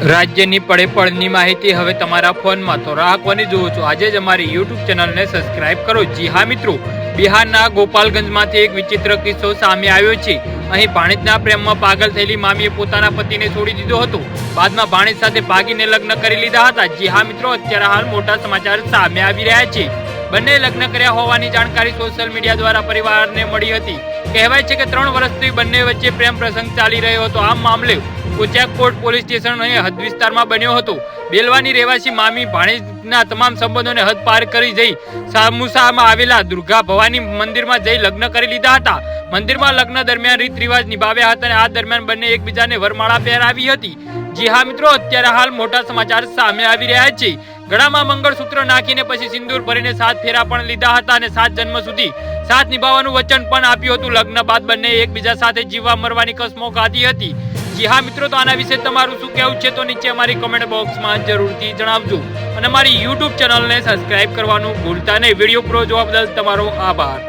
રાજ્યની પડે પડની માહિતી હવે તમારા ફોનમાં તો રાખવાની જોવો છો આજે જ અમારી યુટ્યુબ ચેનલને સબસ્ક્રાઇબ કરો। જી હા મિત્રો, બિહારના ગોપાલગંજમાંથી એક વિચિત્ર કિસ્સો સામે આવ્યો છે। અહીં ભાણેજના પ્રેમમાં પાગલ થયેલી મામીએ પોતાના પતિને છોડી દીધો હતો। બાદમાં ભાણેજ સાથે ભાગીને લગ્ન કરી લીધા હતા। જી હા મિત્રો, અત્યારે હાલ મોટા સમાચાર સામે આવી રહ્યા છે। બંને લગ્ન કર્યા હોવાની જાણકારી સોશિયલ મીડિયા દ્વારા પરિવારને મળી હતી। કહેવાય છે કે 3 વર્ષથી બંને વચ્ચે પ્રેમ પ્રસંગ ચાલી રહ્યો હતો। આ મામલે કોચાકોટ પોલીસ સ્ટેશન હદ વિસ્તારમાં બન્યો હતો। બેલવાની રહેવાસી મામી ભાણેજના તમામ સંબંધોને હદ પાર કરી જઈ સામુસામાં આવેલા દુર્ગા ભવાની મંદિરમાં જઈ લગ્ન કરી લીધા હતા। મંદિરમાં લગ્ન દરમિયાન રીત રિવાજ નિભાવ્યા હતા અને આ દરમિયાન બંને એકબીજાને વરમાળા પહેરાવી હતી। જી હા મિત્રો, અત્યારે હાલ મોટા સમાચાર સામે આવી રહ્યા છે। ગળામાં મંગળસૂત્ર નાખીને પછી સિંદૂર ભરીને 7 ફેરા પણ લીધા હતા અને 7 જન્મ સુધી સાથ નિભાવવાનું વચન પણ આપ્યું હતું। લગ્ન બાદ બંને એકબીજા સાથે જીવવા મરવાની કસમો ખાધી હતી। જી હા મિત્રો, તો આના વિશે તમારું શું કહેવું છે તો નીચે અમારી કમેન્ટ બોક્સમાં જરૂરથી જણાવજો અને અમારી યુટ્યુબ ચેનલને સબસ્ક્રાઇબ કરવાનું ભૂલતા નહીં। વિડીયો પૂરો જોવા બદલ તમારો આભાર।